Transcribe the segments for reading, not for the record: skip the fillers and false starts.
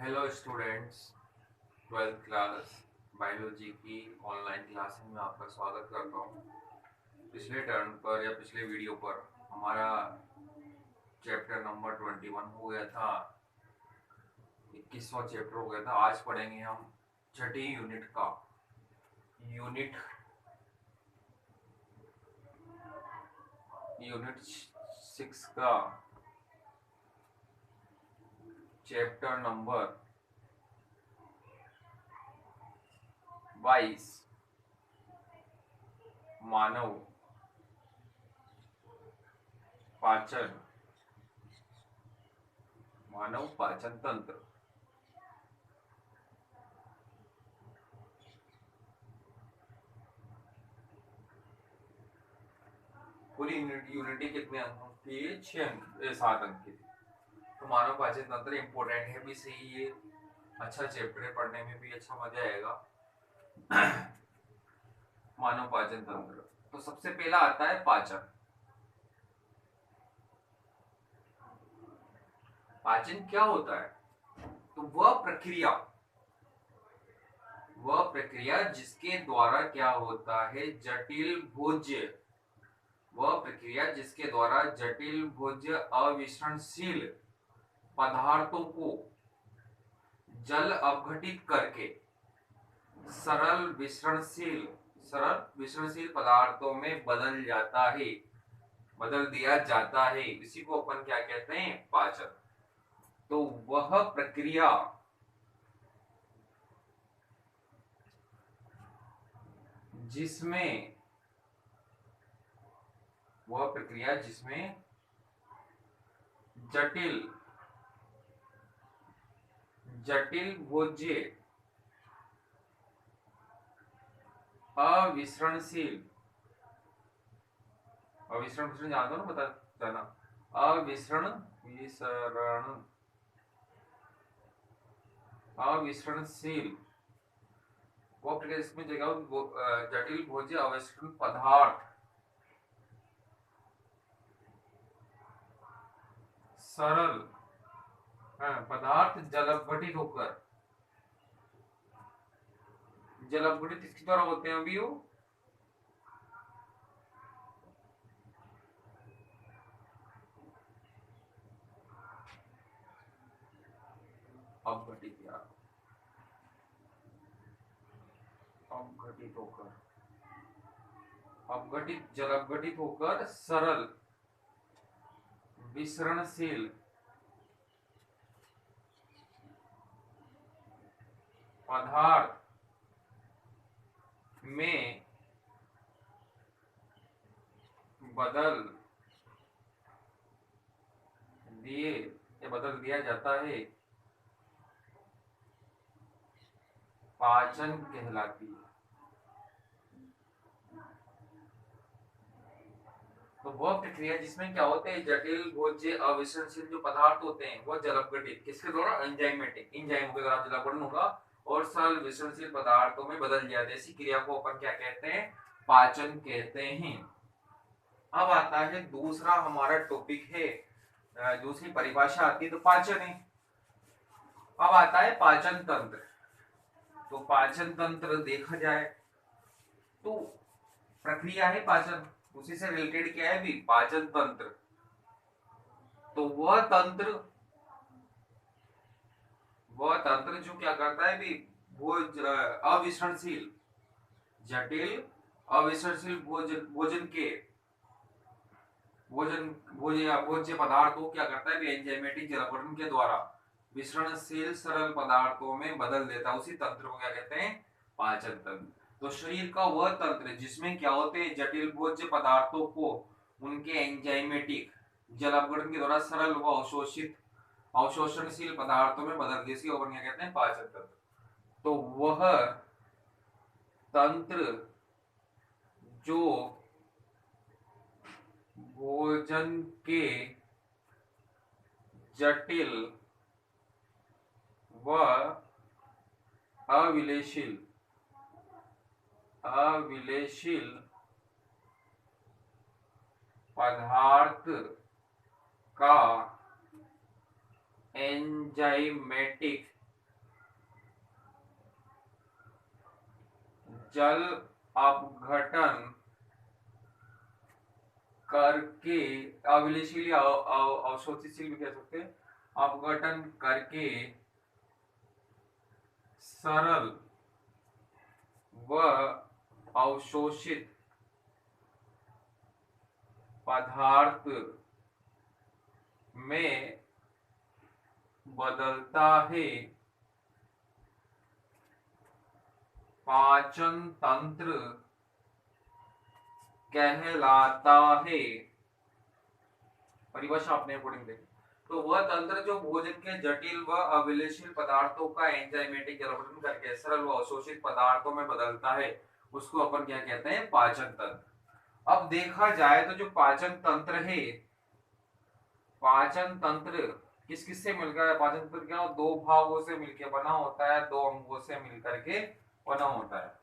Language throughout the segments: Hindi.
Hello students, 12th class biology की ऑनलाइन क्लासेस में आपका स्वागत करता हूँ। पिछले टर्न पर या पिछले वीडियो पर हमारा चैप्टर नंबर 21 हो गया था, 21वां चैप्टर हो गया था। आज पढ़ेंगे हम छठी यूनिट का यूनिट यूनिट 6 का चैप्टर नंबर 22 मानव पाचन मानव पाचन तंत्र। पूरी यूनिटी कितने अंकों की? 7 अंक की थी। तो मानव पाचन तंत्र इम्पोर्टेंट है भी सही, ये अच्छा चैप्टर है, पढ़ने में भी अच्छा मजा आएगा। मानव पाचन तंत्र, तो सबसे पहला आता है पाचन। पाचन क्या होता है? तो वह प्रक्रिया जिसके द्वारा क्या होता है, जिसके द्वारा जटिल भोज्य अविसरणशील पदार्थों को जल अपघटित करके सरल विसरणशील पदार्थों में बदल दिया जाता है। इसी को अपन क्या कहते हैं? पाचन। तो वह प्रक्रिया जिसमें जटिल जटिल भोज्य अविसरणशील अविसरण जानते हो ना, बता जाना। अविसरणशील वो प्रक्रिया इसमें जटिल भोज्य अविसरण पदार्थ सरल पदार्थ जल अपघटित किसके द्वारा होते हैं? अभी वो अपघटित यार अपघटित होकर जल अपघटित होकर सरल विसरणशील पदार्थ में बदल दिया जाता है, पाचन कहलाती है। तो वह प्रक्रिया जिसमें क्या होते हैं, जटिल भोज्य अविसरणशील जो पदार्थ होते हैं वह जल अपघटित किसके द्वारा? एंजाइमों के द्वारा जल अपघटन होगा और सरल विसरणशील पदार्थों में बदल जाते हैं। इसी क्रिया को अपन क्या कहते हैं? पाचन कहते हैं। अब आता है दूसरा हमारा टॉपिक है, दूसरी परिभाषा आती है तो पाचन है। अब आता है पाचन तंत्र। तो पाचन तंत्र देखा जाए तो प्रक्रिया है पाचन, उसी से रिलेटेड क्या है भी? पाचन तंत्र। तो वह तंत्र जो क्या करता है भी? भोज अविसरणशील जटिल अविसरणशील भोजन के भोज्य पदार्थ को क्या करता है? एंजाइमेटिक जल अपघटन के द्वारा विसरणशील सरल पदार्थों में बदल देता है। उसी तंत्र को क्या कहते हैं? पाचन तंत्र। तो शरीर का वह तंत्र जिसमें क्या होते हैं? जटिल भोज्य पदार्थों को उनके एंजाइमेटिक जल अपघटन के द्वारा सरल व अवशोषणशील पदार्थों में बदल देती है, क्या कहते हैं? पाचन तंत्र। तो वह तंत्र जो भोजन के जटिल व अविलेशील पदार्थ का एंजाइमेटिक जल अपघटन करके, अविलेशील अवशोषितशील भी कह सकते हैं, अपघटन करके सरल व अवशोषित पदार्थ में बदलता है। पाचन तंत्र कहलाता है। परिभाषा अपने अकॉर्डिंग देखें तो वह तंत्र जो भोजन के जटिल व अविलेशील पदार्थों का एंजाइमेटिक जलवरण करके सरल व अवशोषित पदार्थों में बदलता है, उसको अपन क्या कहते हैं? पाचन तंत्र। अब देखा जाए तो जो पाचन तंत्र है, पाचन तंत्र किस किस से मिलकर है? पाचन तंत्र क्या दो भागों से मिलकर बना होता है, दो अंगों से मिलकर के बना होता है।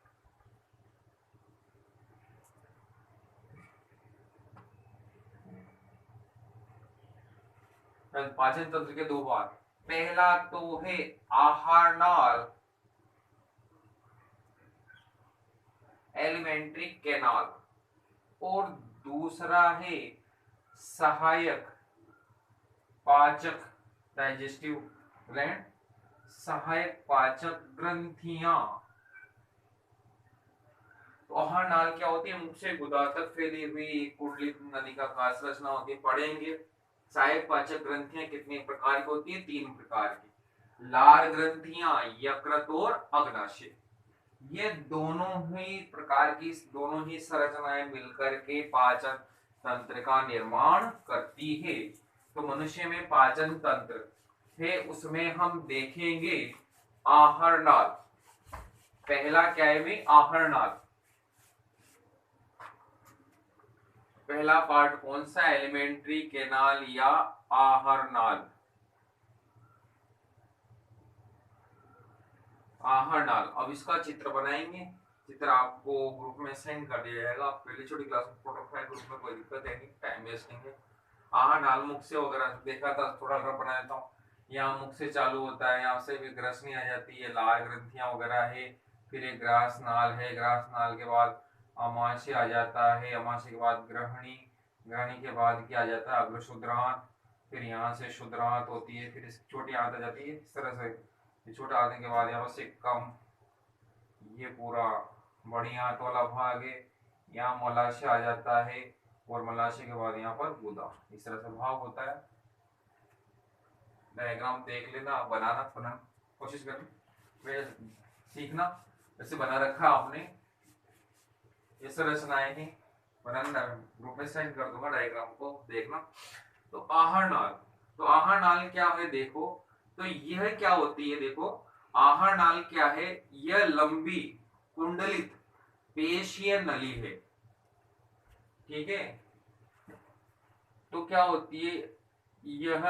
पाचन तंत्र के दो भाग, पहला तो है आहार नाल, एलिमेंट्री कैनाल, और दूसरा है सहायक पाचक, डाइजेस्टिव ग्लैंड, सहायक पाचक ग्रंथियां। तो आहार नाल क्या होती है? मुख से गुदा तक फैली हुई कुंडलित नलिका का संरचना होती है, पढ़ेंगे। सहायक पाचक ग्रंथियां कितने प्रकार की होती है? 3 प्रकार की, लार ग्रंथियां, यकृत और अग्नाशय। ये दोनों ही प्रकार की, दोनों ही संरचनाएं मिलकर के पाचन तंत्र का निर्माण करती है। तो मनुष्य में पाचन तंत्र है, उसमें हम देखेंगे आहार नाल। पहला क्या है में? आहार नाल। पहला पार्ट कौन सा? एलिमेंट्री कैनाल या आहार नाल। आहार नाल। अब इसका चित्र बनाएंगे, चित्र आपको ग्रुप में सेंड कर दिया जाएगा। आप पहले छोटी क्लास में फोटो फाइल ग्रुप में कोई दिक्कत है नहीं, टाइम वेस्ट नहीं है। आहार नाल मुख से वगैरह देखा था, थोड़ा रफ बना देता हूँ। यहाँ मुख से चालू होता है, यहाँ से भी ग्रसनी आ जाती है, लाल ग्रंथियां वगैरह है। फिर एक ग्रास नाल है, ग्रास नाल के बाद अमाशय आ जाता है, अमाशय के बाद ग्रहणी, ग्रहणी के बाद क्या आ जाता है? अग्रशुद्रांत। फिर यहाँ से शुद्रांत होती है, फिर छोटी आंत आ जाती है। इस तरह से छोटा आने के बाद यहाँ से कम, ये पूरा बड़ी आंत वाला भाग है। यहाँ मलाशय आ जाता है, और मलाशय के बाद यहाँ पर गुदा। इस तरह से भाग होता है। डायग्राम देख लेना, बनाना कोशिश करना, सीखना। वैसे बना रखा आपने, ये संरचनाएं हैं, बनाना ग्रुप में सेंड कर दूंगा, डायग्राम को देखना। तो आहार नाल, तो आहार नाल क्या है देखो, तो यह क्या होती है देखो, आहार नाल क्या है? यह लंबी कुंडलित पेशीय नली है, ठीक है। तो क्या होती है? यह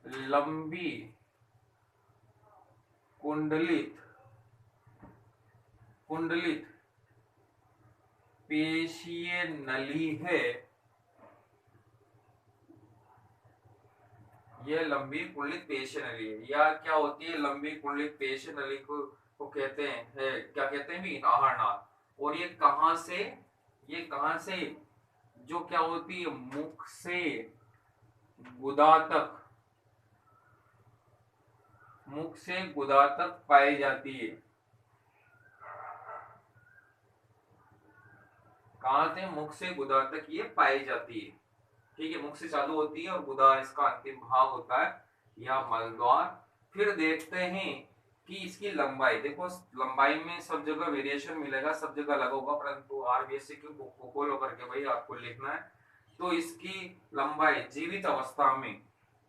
लंबी कुंडलित कुंडलित पेशीय नली है। यह लंबी कुंडलित पेशीय नली है। या क्या होती है? लंबी कुंडलित पेशीय नली को कहते हैं, क्या कहते हैं भी? आहार नाल। और ये कहां से, ये कहां से, जो क्या होती है? मुख से गुदा तक, मुख से गुदा तक पाई जाती है। कहां से? मुख से गुदा तक ये पाई जाती है, ठीक है। मुख से चालू होती है और गुदा इसका अंतिम भाग होता है, या मलद्वार। फिर देखते हैं कि इसकी लंबाई देखो, लंबाई में सब जगह वेरिएशन मिलेगा, सब जगह अलग होगा, परंतु आरबीएससी की बुक को फॉलो करके भाई आपको लिखना है। तो इसकी लंबाई जीवित अवस्था में,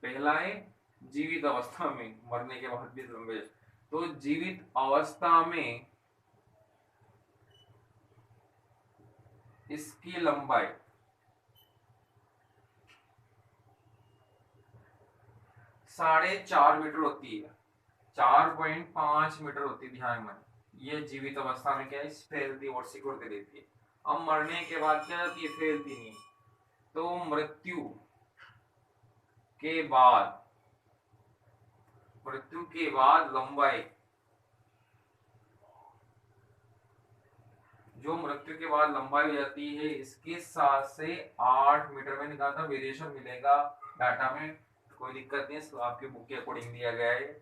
पहला है जीवित अवस्था में, मरने के बाद भी लंबे। तो जीवित अवस्था में इसकी लंबाई 4.5 मीटर होती है, 4.5 मीटर होती है, ध्यान में। ये जीवित अवस्था में क्या है? फैलती और सिकुड़ती रहती है। अब मरने के बाद क्या होती है? फैलती नहीं। तो मृत्यु के बाद लंबाई जो मृत्यु के बाद लंबाई हो जाती है इसके 7 से 8 मीटर में निकाला था। वेरिएशन मिलेगा डाटा में, कोई दिक्कत नहीं है, आपके बुक के अकॉर्डिंग दिया गया है।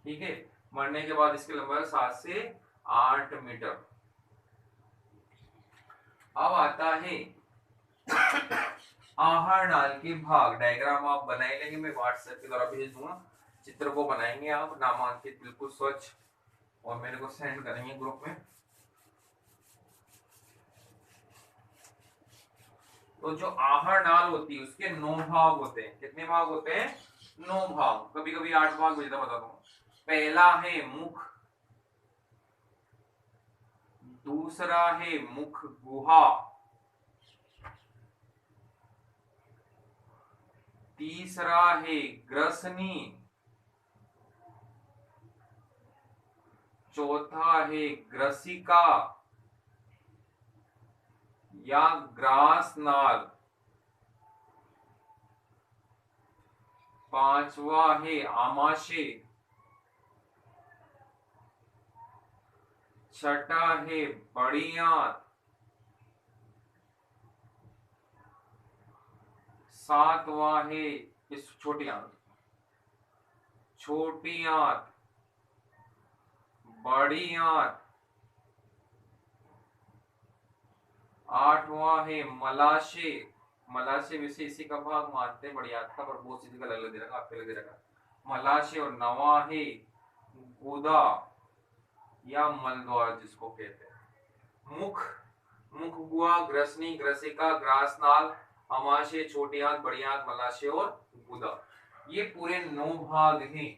ठीक है, मरने के बाद इसकी लंबाई 7 से 8 मीटर। अब आता है आहार नाल के भाग। डायग्राम आप बनाए लेंगे, मैं व्हाट्सएप के द्वारा भेज दूंगा। चित्र को बनाएंगे आप नामांकित बिल्कुल स्वच्छ और मेरे को सेंड करेंगे ग्रुप में। तो जो आहार नाल होती है उसके 9 भाग होते हैं। कितने भाग होते हैं? 9 भाग, कभी कभी 8 भाग भी बता दूंगा। पहला है मुख, दूसरा है मुख गुहा, तीसरा है ग्रसनी, चौथा है ग्रसिका या ग्रास नाल, पांचवा है आमाशय, छठा है बड़ी आंत, सातवां है इस छोटी आंत, छोटी आंत, बड़ी आंत, आठवां है मलाशय। मलाशय वैसे इसी का भाग मानते हैं, बड़ी आंत का, पर बहुत चीज का अलग दे रखा, आपके अलग दे रखा। मलाशय। और नवा है गुदा या मलद्वार जिसको कहते हैं। मुख, मुख गुहा, ग्रसनी, ग्रसिका, ग्रासनाल, आमाशय, छोटी आंत, बड़ी आंत, मलाशय और गुदा। ये पूरे 9 भाग हैं।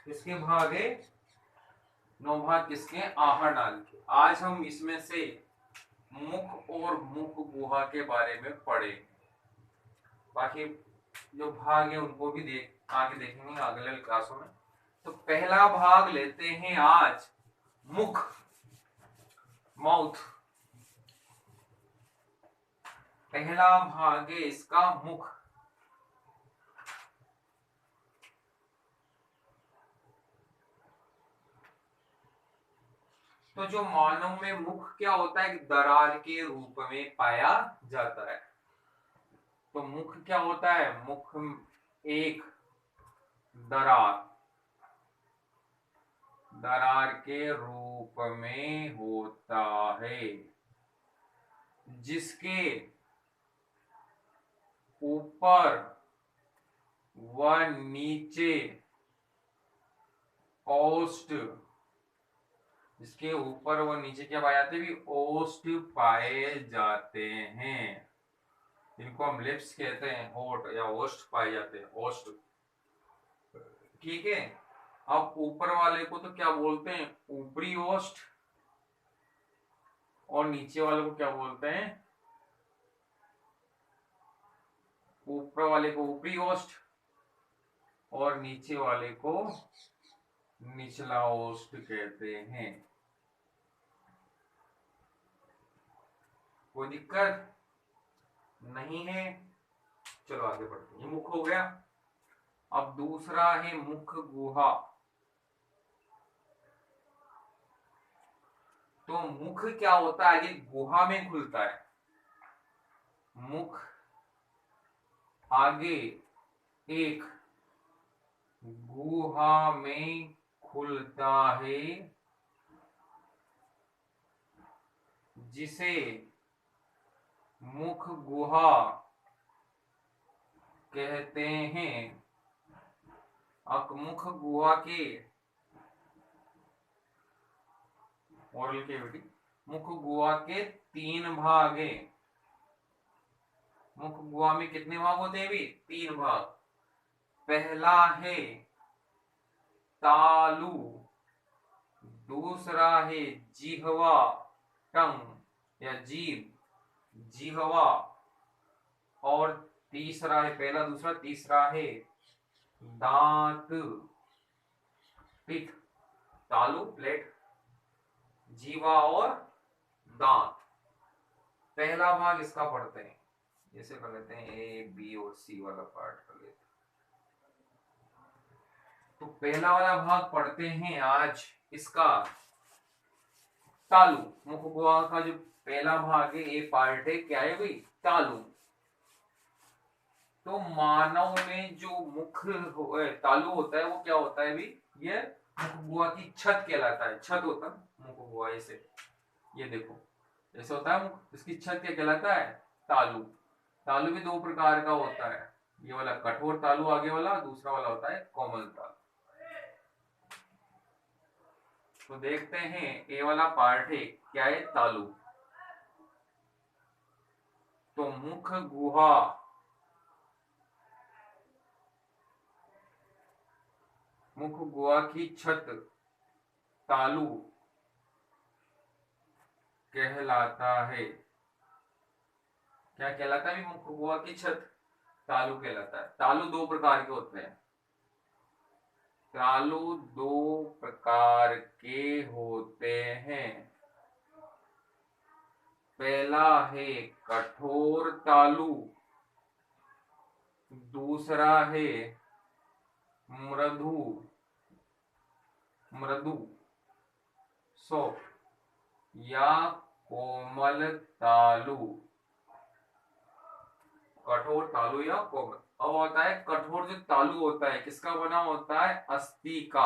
किसके भाग है? 9 भाग किसके? आहार नाल के। आज हम इसमें से मुख और मुख गुहा के बारे में पढ़े। बाकी जो भाग है उनको भी आगे देखेंगे अगले क्लासों में। तो पहला भाग लेते हैं आज, मुख, माउथ। पहला भाग है इसका मुख। तो जो मानव में मुख क्या होता है? दरार के रूप में पाया जाता है। तो मुख क्या होता है? मुख एक दरार, दरार के रूप में होता है, जिसके ऊपर व नीचे ओष्ठ, जिसके ऊपर व नीचे क्या पाए जाते हैं? ओष्ठ पाए जाते हैं। इनको हम लिप्स कहते हैं, होठ या ओष्ठ पाए जाते हैं, ओष्ठ। ठीक है। अब ऊपर वाले को तो क्या बोलते हैं? ऊपरी ओष्ठ। और नीचे वाले को क्या बोलते हैं? ऊपर वाले को ऊपरी ओष्ठ और नीचे वाले को निचला ओष्ठ कहते हैं। कोई दिक्कत नहीं है? चलो आगे बढ़ते हैं। ये मुख हो गया। अब दूसरा है मुख गुहा। तो मुख क्या होता है? ये गुहा में खुलता है। मुख आगे एक गुहा में खुलता है, जिसे मुख गुहा कहते हैं। अब मुख गुहा के ओरल कैविटी, मुख गुहा के 3 भाग हैं। मुख गुहा में कितने भाग होते हैं? भी 3 भाग। पहला है तालु, दूसरा है जिह्वा, टंग या जीभ, जिह्वा, और तीसरा है, पहला दूसरा तीसरा है दांत, टीथ। तालु प्लेट, जीवा और दांत। पहला भाग इसका पढ़ते हैं, जैसे कर लेते हैं ए बी और सी वाला पार्ट कर लेते हैं। तो पहला वाला भाग पढ़ते हैं आज इसका। तालु, मुख गुहा का जो पहला भाग है, ए पार्ट है, क्या है भाई? तालु। तो मानव में जो तालु होता है वो क्या होता है भी? ये मुख गुहा की छत कहलाता है। छत होता है मुख गुहा, ऐसे ये देखो ऐसे होता है मुख, इसकी छत क्या कहलाता है? तालु। तालु भी दो प्रकार का होता है, ये वाला कठोर तालु आगे वाला, दूसरा वाला होता है कोमल तालु। तो देखते हैं ए वाला पार्ट है, क्या है? तालु। तो मुख गुहा, मुख गुहा की छत तालु कहलाता है। क्या कहलाता है? मुख गुहा की छत तालु कहलाता है। तालु दो प्रकार के होते हैं, तालु दो प्रकार के होते हैं। पहला है कठोर तालु, दूसरा है मृदु, मृदु सॉफ्ट या कोमल तालु। कठोर तालु या कोमल। अब होता है कठोर जो तालु होता है, किसका बना होता है? अस्थि का।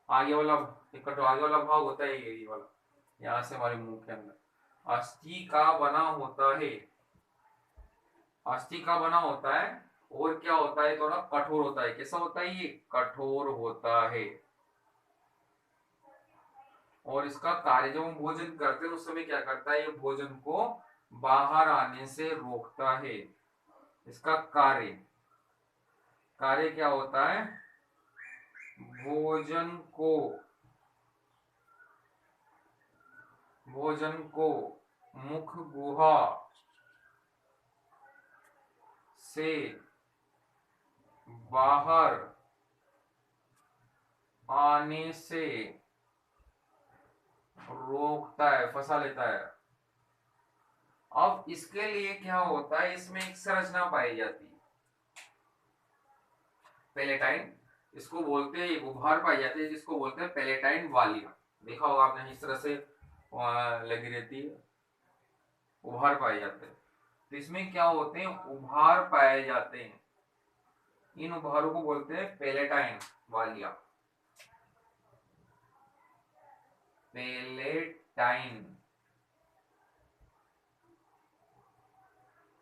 आगे वाला कठोर, आगे वाला भाग होता है ये वाला, यहां से हमारे मुंह के अंदर अस्थि का बना होता है। अस्थि का बना होता है, और क्या होता है? थोड़ा कठोर होता है। कैसा होता है ये? कठोर होता है। और इसका कार्य, जब हम भोजन करते हैं उस समय क्या करता है? ये भोजन को बाहर आने से रोकता है। इसका कार्य, कार्य क्या होता है? भोजन को, भोजन को मुख गुहा से बाहर आने से रोकता है, फंसा लेता है। अब इसके लिए क्या होता है? इसमें एक संरचना पाई जाती है, पेलेटाइन, इसको बोलते हैं, उभार पाई जाती है जिसको बोलते हैं पेलेटाइन वालिया। देखा होगा आपने, इस तरह से लगी रहती है, उभार पाए जाते हैं। तो इसमें क्या होते हैं? उभार पाए जाते हैं, इन उभारों को बोलते हैं पेलेटाइन वालिया। पेलेटाइन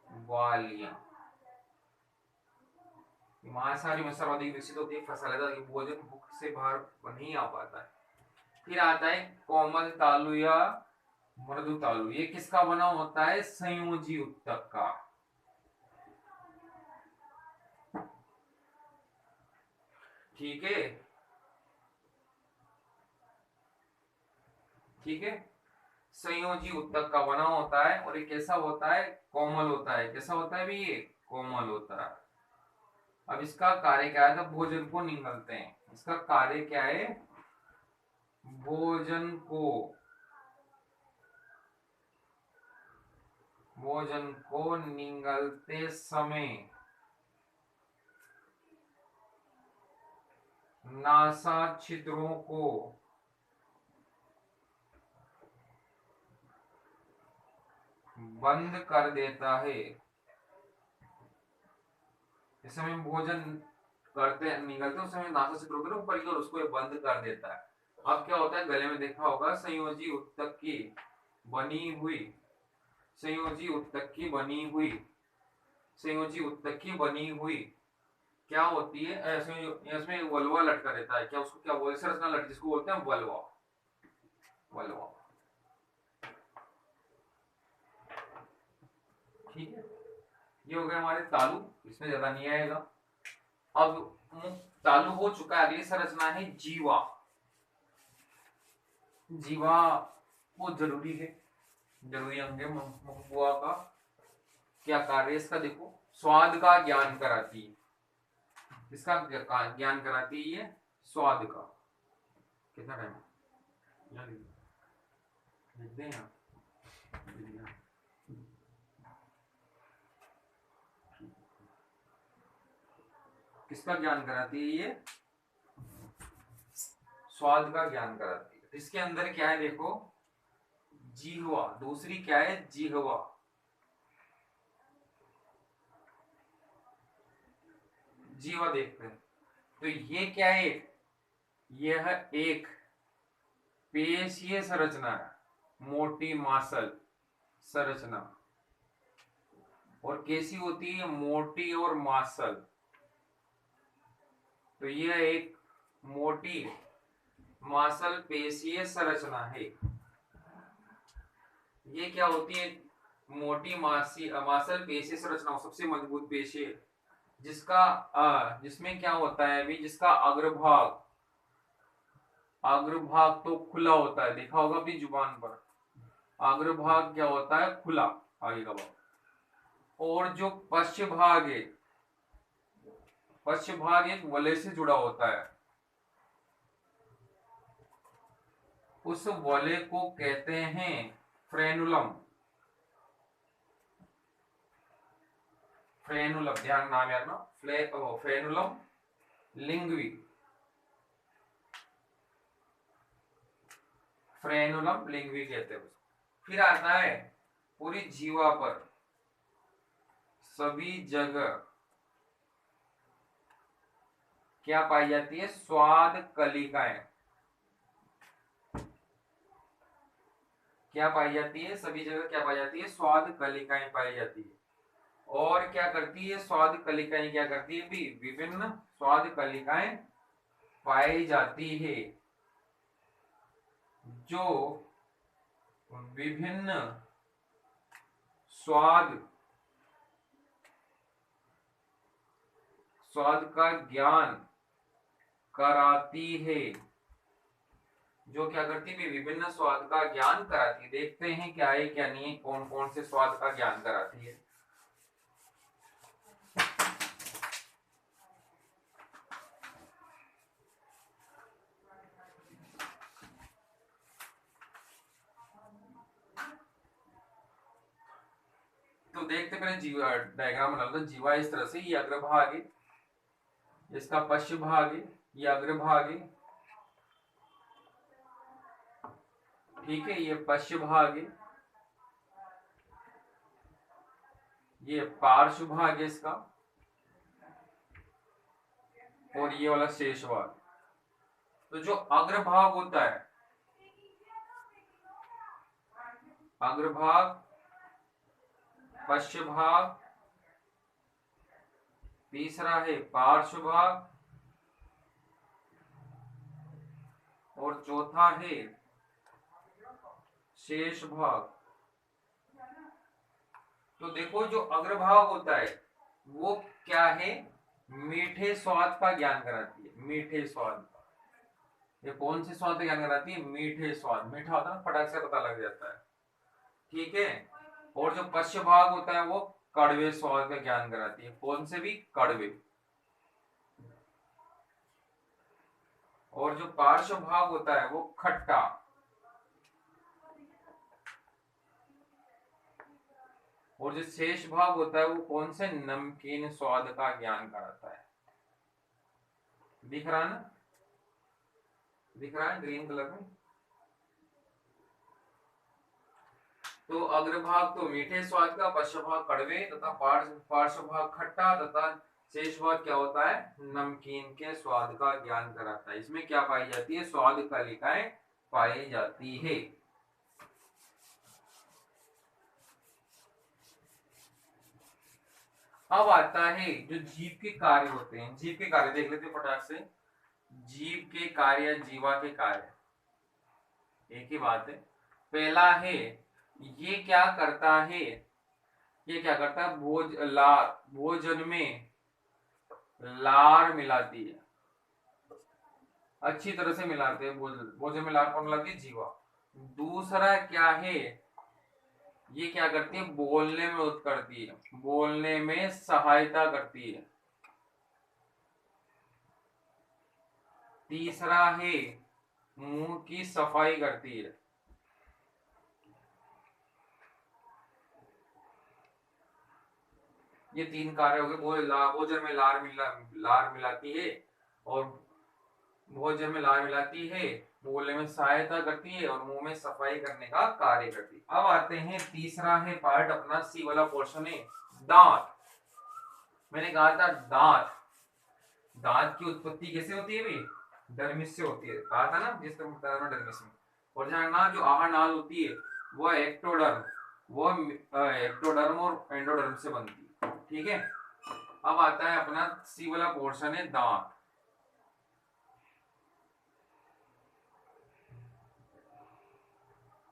वालिया। मांसाहारी में सर्वाधिक विकसित होती है, फंसा लेता है, भोजन भूख से बाहर नहीं आ पाता है। फिर आता है कोमल तालु या मृदु तालु। ये किसका बना होता है? संयोजी उत्तक का। ठीक है, ठीक है, संयोजी उत्तक का बना होता है। और ये कैसा होता है? कोमल होता है। कैसा होता है भी? ये कोमल होता है। अब इसका कार्य क्या है? तो भोजन को निगलते हैं। इसका कार्य क्या है? भोजन को, भोजन को निगलते समय नासा छिद्रों को बंद कर देता है। इस समय भोजन करते निगलते उस समय नासा छिद्रों के ऊपर की ओर उसको बंद कर देता है। अब क्या होता है? गले में देखा होगा संयोजी उत्तक की बनी हुई, संयोजी उत्तक की बनी हुई, संयोजी उत्तक की बनी हुई क्या होती है? इसमें वल्वा लटका रहता है। क्या उसको क्या बोलते हैं? संरचना लटकी, जिसको बोलते हैं वल्वा, वल्वा। ठीक है, ये हो गए हमारे तालु, इसमें ज्यादा नहीं आएगा। अब तालु हो चुका है, अगली संरचना है जीवा। जीवा बहुत जरूरी है, जरूरी अंग है मुख गुहा का। क्या कार्य इसका? देखो, स्वाद का ज्ञान कराती है। इसका ज्ञान कराती है स्वाद का। कितना टाइम लिख दें यहाँ? किसका ज्ञान कराती है? ये स्वाद का ज्ञान कराती है। इसके अंदर क्या है देखो, जिह्वा, दूसरी क्या है, जिह्वा। जीवा देखते हैं तो ये क्या है, यह एक पेशीय संरचना है, मोटी मांसल संरचना। और कैसी होती है, मोटी और मांसल। तो यह एक मोटी मांसल पेशीय संरचना है। ये क्या होती है, मोटी मांसल पेशीय संरचना, सबसे मजबूत पेशी है, जिसमें क्या होता है अभी, जिसका अग्रभाग तो खुला होता है, देखा होगा अपनी जुबान पर, अग्रभाग क्या होता है, खुला, आगे का भाग। और जो पश्च भाग है, पश्च भाग एक वलय से जुड़ा होता है, उस वलय को कहते हैं फ्रेनुलम। फ्रेनुलम, ध्यान नाम यार ना, फ्रेनुलम लिंग्वी, फ्रेनुलम लिंग्वी कहते हैं उसको। फिर आता है पूरी जीवा पर सभी जगह क्या पाई जाती है, स्वाद कलिकाएं। क्या पाई जाती है, सभी जगह क्या पाई जाती है, स्वाद कलिकाएं पाई जाती है। और क्या करती है, स्वाद कलिकाएं क्या करती है भी, विभिन्न स्वाद कलिकाएं पाई जाती है, जो विभिन्न स्वाद स्वाद का ज्ञान कराती है। जो क्या करती है, विभिन्न स्वाद का ज्ञान कराती है। देखते हैं क्या है क्या नहीं है, कौन कौन से स्वाद का ज्ञान कराती है। तो देखते पहले जीवा डायग्राम बना लो। जीवा इस तरह से, ये अग्रभाग है, इसका पश्च भाग है, ये अग्रभाग है, ठीक है, ये पश्च भाग है, ये पार्श्व भाग है इसका, और ये वाला शेष भाग। तो जो अग्रभाग होता है, अग्रभाग, पश्च भाग, तीसरा है पार्श्व भाग, और चौथा है शेष भाग। तो देखो जो अग्रभाग होता है वो क्या है, मीठे स्वाद का ज्ञान कराती है, मीठे स्वाद का। ये कौन से स्वाद का ज्ञान कराती है, मीठे स्वाद, मीठा होता है ना, फटाक से पता लग जाता है, ठीक है। और जो पश्च भाग होता है वो कड़वे स्वाद का ज्ञान कराती है, कौन से भी, कड़वे। और जो पार्श्व भाग होता है वो खट्टा। और जो शेष भाग होता है वो कौन से, नमकीन स्वाद का ज्ञान कराता है। दिख रहा है ना, दिख रहा है ग्रीन कलर में। तो अग्रभाग तो मीठे स्वाद का, पश्च भाग कड़वे तथा पार्श्व भाग खट्टा तथा शेष भाग क्या होता है, नमकीन के स्वाद का ज्ञान कराता है। इसमें क्या पाई जाती है, स्वाद कलिकाएं पाई जाती है। अब आता है जो जीव के कार्य होते हैं, जीव के कार्य देख लेते हैं फटाक से। जीव के कार्य, जीवा के कार्य एक ही बात है। पहला है, ये क्या करता है, ये क्या करता है, भोजन में लार मिलाती है, अच्छी तरह से मिलाते हैं भोजन में लार कौन मिलाती है, जीवा। दूसरा क्या है, ये क्या करती है, बोलने में मदद करती है, बोलने में सहायता करती है। तीसरा है, मुंह की सफाई करती है। ये तीन कार्य हो गए। भोजन में लार मिलाती है, और भोजन में लार मिलाती है, बोलने में सहायता करती है और मुंह में सफाई करने का कार्य करती है। अब आते हैं तीसरा है पार्ट अपना, सी वाला पोर्शन है दांत। मैंने कहा था दांत, दांत की उत्पत्ति कैसे होती है भाई, डर्मिस से होती है, कहा था ना जिस तरह बताया ना डर्मिस में। और जहाँ ना जो आहार नाल होती है वो एक्टोडर्म, वो एक्टोडर्म और एंडोडर्म से बनती है, ठीक है। अब आता है अपना सी वाला पोर्शन है दांत।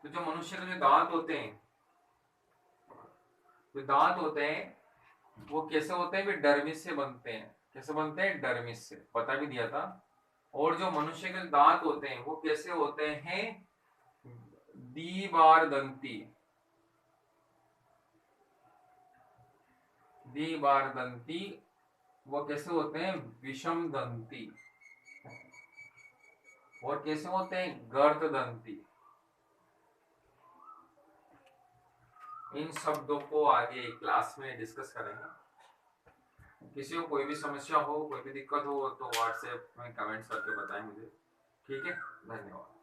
तो जो मनुष्य के जो दांत होते हैं, जो दांत होते हैं वो कैसे होते हैं, वे डर्मिस से बनते हैं। कैसे बनते हैं, डर्मिस से, पता भी दिया था। और जो मनुष्य के दांत होते हैं वो कैसे होते हैं, द्विबारदंती, द्विबारदंती। वो कैसे होते हैं, विषम दंती। और कैसे होते हैं, गर्ददंती। इन शब्दों को आगे क्लास में डिस्कस करेंगे। किसी को कोई भी समस्या हो, कोई भी दिक्कत हो तो व्हाट्सएप में कमेंट्स करके बताएं मुझे, ठीक है। धन्यवाद।